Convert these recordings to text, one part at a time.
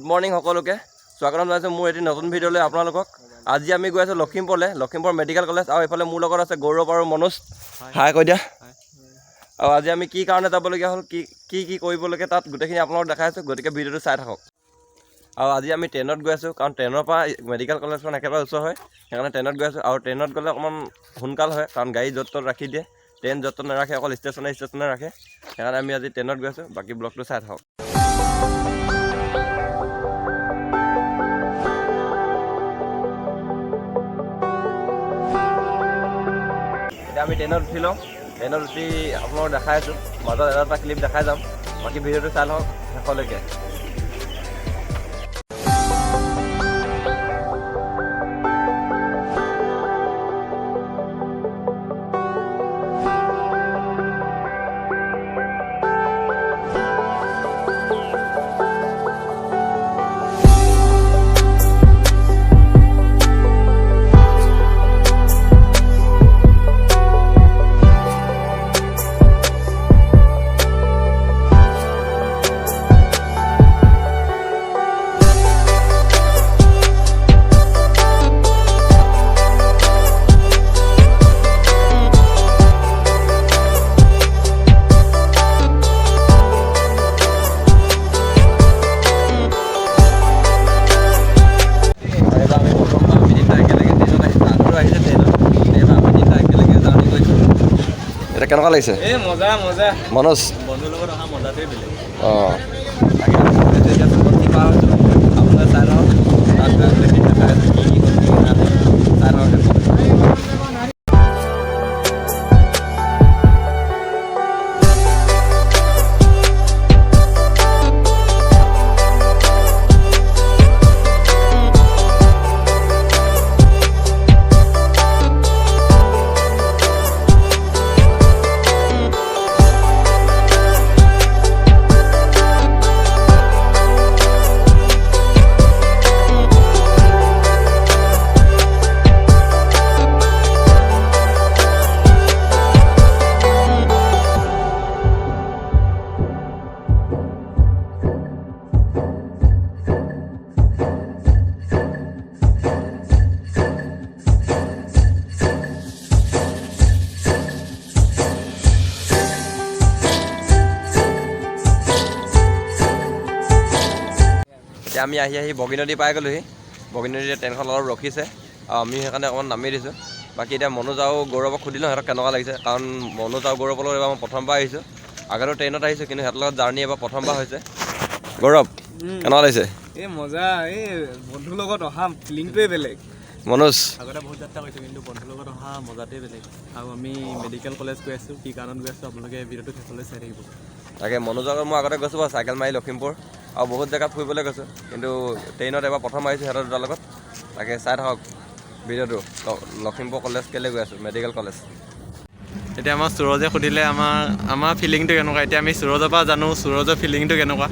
Morning সকলোকে স্বাগতম জনাইছোঁ মোৰ এটি নতুন ভিডিঅ'লৈ আপোনালোকক। আজি আমি গৈ আছোঁ লখিমপুৰ মেডিকেল কলেজ, আৰু এইফালে মোৰ লগত আছে গৌৰৱ আৰু মনোজ। হাই কৈ দিয়া। আৰু আজি আমি কি কাৰণে যাবলগীয়া হ'ল, কি কৰিবলগীয়া তাত গোটেইখিনি আপোনালোকক দেখাই আছোঁ, গতিকে ভিডিঅ'টো চাই থাকক। আৰু আজি আমি ট্ৰেইনত গৈ আছোঁ, কাৰণ ট্ৰেইনৰ পৰা মেডিকেল কলেজখন একেবাৰে ওচৰ হয়, সেইকাৰণে ট্ৰেইনত গৈ আছোঁ। আৰু ট্ৰেইনত গ'লে অকণমান সোনকাল হয়, কাৰণ গাড়ী য'ত ত'ত ৰাখি দিয়ে, ট্ৰেইন য'ত ত'ত নাৰাখে, অকল ষ্টেচনে ৰাখে। সেইকাৰণে আমি আজি ট্ৰেইনত গৈ আছোঁ। বাকী ব্লগটো চাই থাকক। এতিয়া আমি ট্ৰেইনত উঠি লওঁ, ট্ৰেইনত উঠি আপোনালোকক দেখাই আছোঁ, মাজত এটা ক্লিপ দেখাই যাম। বাকী ভিডিঅ'টো চাই লওক শেষলৈকে। এটা কেনেকুৱা লাগিছে? মনোজ বন্ধুৰ লগত অহা মজাটোৱে বেলেগ। আপোনালোকে চাই লওক, এতিয়া আমি আহি বগীনদী পাই গ'লোহি। বগীনদীতে ট্ৰেইনখন অলপ ৰখিছে, আৰু আমি সেইকাৰণে অকণমান নামি দিছোঁ। বাকী এতিয়া মনোজ আৰু গৌৰৱক সুধি লওঁ সিহঁতক কেনেকুৱা লাগিছে, কাৰণ মনোজ আৰু গৌৰৱৰ লগত এবাৰ মই প্ৰথমবাৰ আহিছোঁ। আগতো ট্ৰেইনত আহিছোঁ, কিন্তু সিহঁতৰ লগত জাৰ্ণি এবাৰ প্ৰথমবাৰ হৈছে। গৌৰৱ কেনেকুৱা লাগিছে? এই মজা, এই বন্ধুৰ লগত অহা ফিলিংটোৱে বেলেগ। মনোজ আগতে বহুত যাত্ৰা কৰিছোঁ, কিন্তু বন্ধুৰ লগত অহা মজাটোৱে বেলেগ। আৰু আমি মেডিকেল কলেজ গৈ আছোঁ, কি কাৰণত গৈ আছোঁ আপোনালোকে ভিডিঅ'টো শেষলৈ চাই থাকিব। তাকে মনোজৰ মই আগতে গৈছোঁ বাৰু চাইকেল মাৰি লখিমপুৰ, আৰু বহুত জেগাত ফুৰিবলৈ গৈছোঁ, কিন্তু ট্ৰেইনত এবাৰ প্ৰথম আহিছোঁ সিহঁতৰ দুটাৰ লগত। তাকে চাই থাকক ভিডিঅ'টো, লখিমপুৰ কলেজ কেলৈ গৈ আছোঁ, মেডিকেল কলেজ। এতিয়া আমাৰ সুৰজে সুধিলে আমাৰ ফিলিংটো কেনেকুৱা। এতিয়া আমি সুৰজৰ পৰা জানো সুৰজৰ ফিলিংটো কেনেকুৱা।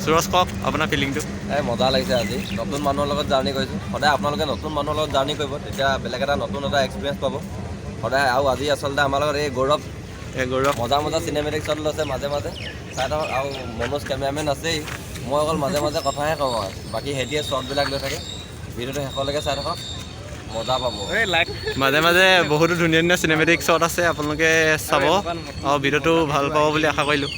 সুৰজ কওক আপোনাৰ ফিলিংটো। মজা লাগিছে আজি, নতুন মানুহৰ লগত জাৰ্ণি কৰিছোঁ। সদায় আপোনালোকে নতুন মানুহৰ লগত জাৰ্ণি কৰিব, তেতিয়া বেলেগ নতুন এটা এক্সপিৰিয়েঞ্চ পাব সদায়। আৰু আজি আচলতে আমাৰ লগত এই গৌৰৱ মজা চিনেমেটিক শ্বট লৈছে মাজে মাজে, চাই থাকক। আৰু মনোজ কেমেৰামেন আছেই, মই অকল মাজে মাজে কথাহে কওঁ, আৰু বাকী হেৰিয়ে শ্বটবিলাক লৈ থাকে। ভিডিঅ'টো শেষলৈকে চাই থাকক, মজা পাব। মাজে মাজে বহুতো ধুনীয়া ধুনীয়া চিনেমেটিক শ্বট আছে, আপোনালোকে চাব আৰু ভিডিঅ'টো ভাল পাব বুলি আশা কৰিলোঁ।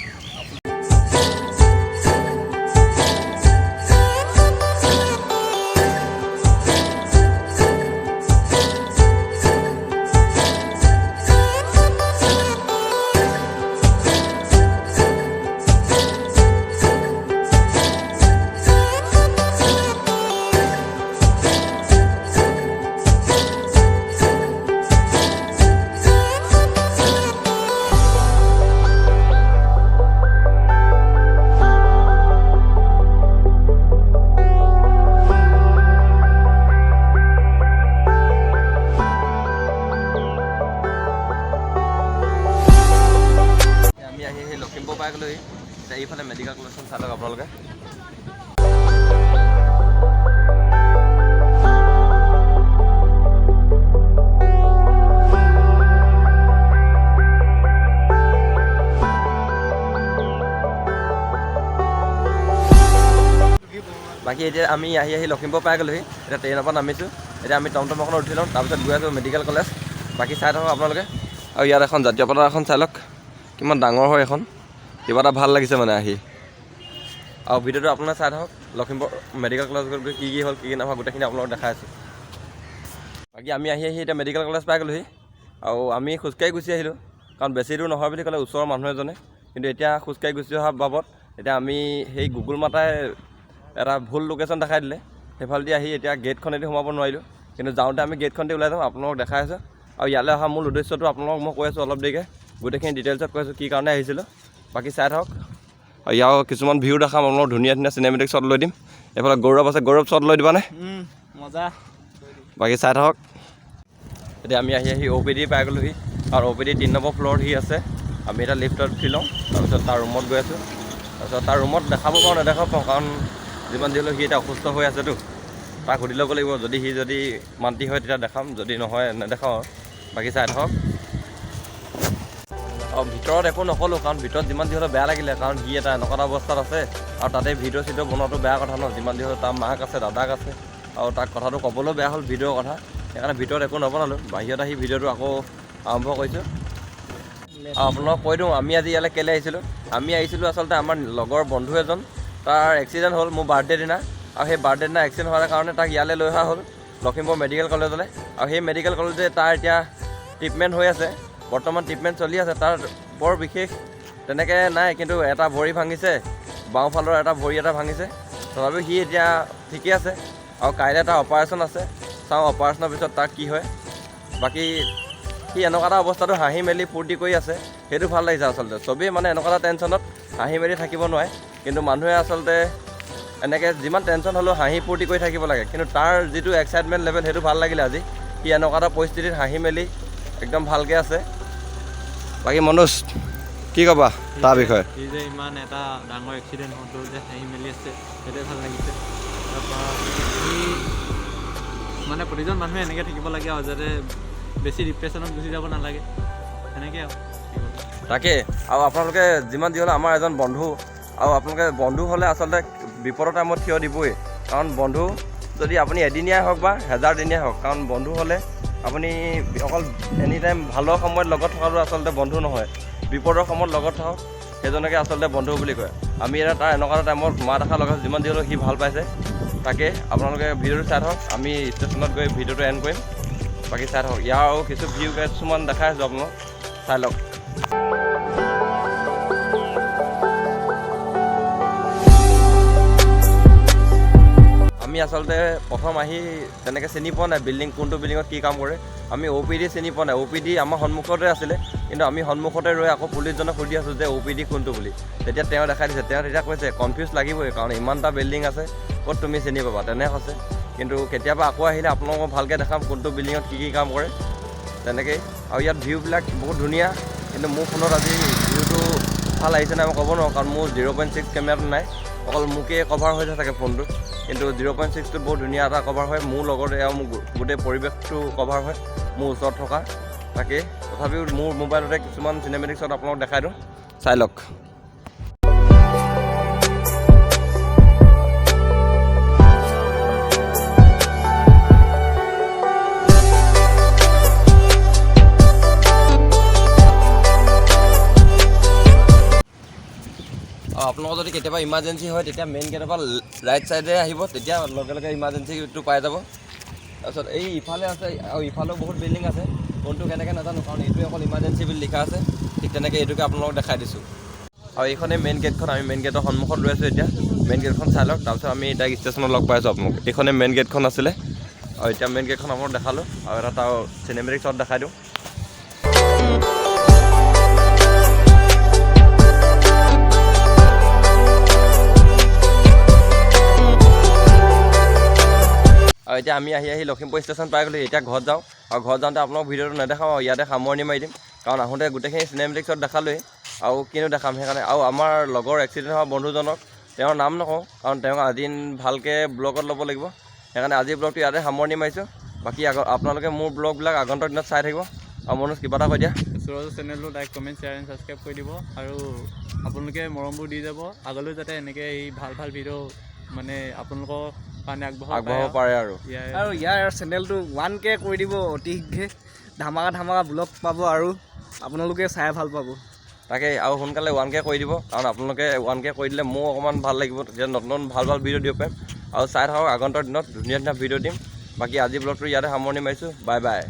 পাই গ'লোহি। এতিয়া এইফালে মেডিকেল কলেজখন চাই লওক আপোনালোকে। বাকী এতিয়া আমি আহি লখিমপুৰ পাই গ'লোহি এতিয়া ট্ৰেইনৰ পৰা নামিছোঁ এতিয়া আমি টমটম এখন উঠি লওঁ তাৰপিছত গৈ আছোঁ মেডিকেল কলেজ বাকী চাই থাকক আপোনালোকে আৰু ইয়াত এখন জাতীয় পতাকা এখন চাই লওক কিমান ডাঙৰ হয় এখন কিবা এটা ভাল লাগিছে মানে আহি আৰু ভিডিঅ'টো আপোনালোকে চাই থাকক লখিমপুৰ মেডিকেল কলেজ গৈ কি হ'ল কি নহয় গোটেইখিনি আপোনালোকক দেখাই আছোঁ বাকী আমি আহি এতিয়া মেডিকেল কলেজ পাই গ'লোহি আৰু আমি খোজকাঢ়ি গুচি আহিলোঁ কাৰণ বেছি দূৰ নহয় বুলি ক'লে ওচৰৰ মানুহ এজনে কিন্তু এতিয়া খোজকাঢ়ি গুচি অহা বাবদ এতিয়া আমি সেই গুগল মাতাই এটা ভুল লোকেশ্যন দেখাই দিলে সেইফালেদি আহি এতিয়া গেটখনেদি সোমাব নোৱাৰিলোঁ কিন্তু যাওঁতে আমি গেটখনেদি ওলাই যাওঁ আপোনালোকক দেখাই আছোঁ আৰু ইয়ালৈ অহা মূল উদ্দেশ্যটো আপোনালোকক মই কৈ আছোঁ অলপ দেৰিকৈ গোটেইখিনি ডিটেইলছত কৈ আছোঁ কি কাৰণে আহিছিলোঁ বাকী চাই থাকক আৰু ইয়াৰ কিছুমান ভিউ দেখাম আপোনালোক ধুনীয়া ধুনীয়া চিনেমেটিক শ্বট লৈ দিম এইফালে গৌৰৱ আছে গৌৰৱ শ্বট লৈ দিবানে মজা বাকী চাই থাকক এতিয়া আমি আহি OPD পাই গ'লোহি আৰু OPD 3 নম্বৰ ফ্ল'ৰত সি আছে আমি এতিয়া লিফ্টত উঠি লওঁ তাৰপিছত তাৰ ৰুমত গৈ আছোঁ তাৰপিছত তাৰ ৰুমত দেখাব পাৰোঁ নেদেখাব পাৰোঁ কাৰণ যিমান যি হ'লেও সি এতিয়া অসুস্থ হৈ আছেতো তাক সুধি ল'ব লাগিব যদি মান্তি হয় তেতিয়া দেখাম যদি নহয় নেদেখাওঁ আৰু বাকী চাই থাকক আৰু ভিতৰত একো নক'লোঁ কাৰণ ভিতৰত যিমান যি হ'লেও বেয়া লাগিলে কাৰণ সি এটা এনেকুৱা এটা অৱস্থাত আছে আৰু তাতে ভিডিঅ' চিডিঅ' বনোৱাটো বেয়া কথা ন যিমান যি হ'লেও তাৰ মাক আছে দাদাক আছে আৰু তাক কথাটো ক'বলৈও বেয়া হ'ল ভিডিঅ'ৰ কথা সেইকাৰণে ভিতৰত একো নবনালোঁ বাহিৰত আহি ভিডিঅ'টো আকৌ আৰম্ভ কৰিছোঁ আৰু আপোনালোকক কৈ দিওঁ আমি আজি ইয়ালৈ কেলৈ আহিছিলোঁ আমি আহিছিলোঁ আচলতে আমাৰ লগৰ বন্ধু এজন তাৰ এক্সিডেণ্ট হ'ল মোৰ বাৰ্থডে দিনা আৰু সেই বাৰ্থডে দিনা এক্সিডেণ্ট হোৱাৰ কাৰণে তাক ইয়ালৈ লৈ অহা হ'ল লখিমপুৰ মেডিকেল কলেজলৈ আৰু সেই মেডিকেল কলেজে তাৰ এতিয়া ট্ৰিটমেণ্ট হৈ আছে বৰ্তমান ট্ৰিটমেণ্ট চলি আছে তাৰ বৰ বিশেষ তেনেকৈ নাই কিন্তু এটা ভৰি ভাঙিছে বাওঁফালৰ এটা ভৰি এটা ভাঙিছে তথাপিও সি এতিয়া ঠিকে আছে আৰু কাইলৈ এটা অপাৰেশ্যন আছে চাওঁ অপাৰেশ্যনৰ পিছত তাৰ কি হয় বাকী সি এনেকুৱা এটা অৱস্থাটো হাঁহি মেলি ফূৰ্তি কৰি আছে সেইটো ভাল লাগিছে আচলতে চবেই মানে এনেকুৱা এটা টেনশ্যনত হাঁহি মেলি থাকিব নোৱাৰে কিন্তু মানুহে আচলতে এনেকৈ যিমান টেনশ্যন হ'লেও হাঁহি ফূৰ্তি কৰি থাকিব লাগে কিন্তু তাৰ যিটো এক্সাইটমেণ্ট লেভেল সেইটো ভাল লাগিলে আজি সি এনেকুৱা এটা পৰিস্থিতিত হাঁহি মেলি একদম ভালকৈ আছে বাকী মনোজ কি ক'বা তাৰ বিষয়ে সি যে ইমান এটা ডাঙৰ এক্সিডেণ্ট হওঁতেও যে হাঁহি মেলি আছে সেইটোৱে ভাল লাগিছে তাৰপৰা সি মানে প্ৰতিজন মানুহে এনেকৈ থাকিব লাগে আৰু যাতে বেছি ডিপ্ৰেশ্যনত গুচি যাব নালাগে সেনেকৈ আৰু তাকে আৰু আপোনালোকে যিমান যি হ'লেও আমাৰ এজন বন্ধু আৰু আপোনালোকে বন্ধু হ'লে আচলতে বিপদৰ টাইমত থিয় দিবই কাৰণ বন্ধু যদি আপুনি এদিনীয়াই হওক বা হেজাৰদিনীয়াই হওক কাৰণ বন্ধু হ'লে আপুনি অকল এনি টাইম ভালৰ সময়ত লগত থকাটো আচলতে বন্ধু নহয় বিপদৰ সময়ত লগত থাকক সেইজনকে আচলতে বন্ধু বুলি কয় আমি এটা তাৰ এনেকুৱা এটা টাইমত মাত এষাৰ লগাইছোঁ যিমান যি হ'লেও সি ভাল পাইছে তাকে আপোনালোকে ভিডিঅ'টো চাই থাকক আমি ষ্টেচনত গৈ ভিডিঅ'টো এণ্ড কৰিম বাকী চাই থাকক ইয়াৰ আৰু কিছু ভিউ কিছুমান দেখাই আছোঁ আপোনালোক চাই লওক আমি আচলতে প্ৰথম আহি তেনেকৈ চিনি পোৱা নাই বিল্ডিং কোনটো বিল্ডিঙত কি কাম কৰে আমি OPD চিনি পোৱা নাই OPD আমাৰ সন্মুখতে আছিলে কিন্তু আমি সন্মুখতে ৰৈ আকৌ পুলিচজনক সুধি আছোঁ যে OPD কোনটো বুলি তেতিয়া তেওঁ দেখাই দিছে তেওঁ তেতিয়া কৈছে কনফিউজ লাগিবই কাৰণ ইমানটা বিল্ডিং আছে ক'ত তুমি চিনি পাবা তেনে কৈছে কিন্তু কেতিয়াবা আকৌ আহিলে আপোনালোকক ভালকৈ দেখাম কোনটো বিল্ডিঙত কি কাম কৰে তেনেকেই আৰু ইয়াত ভিউবিলাক বহুত ধুনীয়া কিন্তু মোৰ ফোনত আজি ভিউটো ভাল আহিছে নাই মই ক'ব নোৱাৰোঁ কাৰণ মোৰ 0.6 কেমেৰাটো নাই অকল মোকেই কভাৰ হৈ থাকে ফোনটো কিন্তু 0.6টো বহুত ধুনীয়া এটা কভাৰ হয় মোৰ লগত এয়া মোৰ গোটেই পৰিৱেশটো কভাৰ হয় মোৰ ওচৰত থকা তাকেই তথাপিও মোৰ মোবাইলতে কিছুমান চিনেমেটিক শ্বট আপোনালোকক দেখাই দিওঁ চাই লওক আপোনালোকৰ যদি কেতিয়াবা ইমাৰ্জেঞ্চি হয় তেতিয়া মেইন গেটৰ পৰা ৰাইট ছাইডে আহিব তেতিয়া লগে লগে ইমাৰ্জেঞ্চিটো পাই যাব তাৰপিছত এই ইফালে আছে আৰু ইফালেও বহুত বিল্ডিং আছে কোনটো কেনেকৈ নাজানো কাৰণ এইটোৱে অকল ইমাৰ্জেঞ্চি বুলি লিখা আছে ঠিক তেনেকৈ এইটোকে আপোনালোকক দেখাই দিছোঁ আৰু এইখনেই মেইন গেটখন আমি মেইন গেটৰ সন্মুখত ৰৈ আছোঁ এতিয়া মেইন গেটখন চাই লওক তাৰপিছত আমি এতিয়া ষ্টেচনত লগ পাই আছোঁ আপোনালোক এইখনেই মেইন গেটখন আছিলে আৰু এতিয়া মেইন গেটখন আপোনালোক দেখালোঁ আৰু এটা তাৰ চিনেমেটিক শ্বট দেখাই দিওঁ আৰু এতিয়া আমি আহি লখিমপুৰ ষ্টেচন পাই গ'লোঁ এতিয়া ঘৰত যাওঁ আৰু ঘৰত যাওঁতে আপোনালোক ভিডিঅ'টো নেদেখাওঁ আৰু ইয়াতে সামৰণি মাৰি দিম কাৰণ আহোঁতে গোটেইখিনি চিনেমেটিক শ্বট দেখালোৱেই আৰু কিনো দেখাম সেইকাৰণে আৰু আমাৰ লগৰ এক্সিডেণ্ট হোৱা বন্ধুজনক তেওঁৰ নাম নকওঁ কাৰণ তেওঁক আজি ভালকৈ ব্লগত ল'ব লাগিব সেইকাৰণে আজি ব্লগটো ইয়াতে সামৰণি মাৰিছোঁ বাকী আপোনালোকে মোৰ ব্লগবিলাক আগন্তুক দিনত চাই থাকিব আৰু মনোজ কিবা এটা কৈ দিয়া সুৰজৰ চেনেলটো like comment share and subscribe কৰি দিব আৰু আপোনালোকে মৰমবোৰ দি যাব আগলৈ যাতে এনেকৈ এই ভাল ভাল ভিডিঅ' মানে আপোনালোকৰ কাৰণে আগবঢ়াব পাৰে আৰু আৰু ইয়াৰ চেনেলটো 1K কৰি দিব অতি শীঘ্ৰে ধামাকা ব্লগ পাব আৰু আপোনালোকে চাই ভাল পাব তাকে আৰু সোনকালে 1K কৰি দিব কাৰণ আপোনালোকে 1K কৰি দিলে মোৰ অকণমান ভাল লাগিব তেতিয়া নতুন ভাল ভিডিঅ' দিব পাৰিম আৰু চাই থাকক আগন্তুক দিনত ধুনীয়া ভিডিঅ' দিম বাকী আজি ব্লগটো ইয়াতে সামৰণি মাৰিছোঁ বাই বাই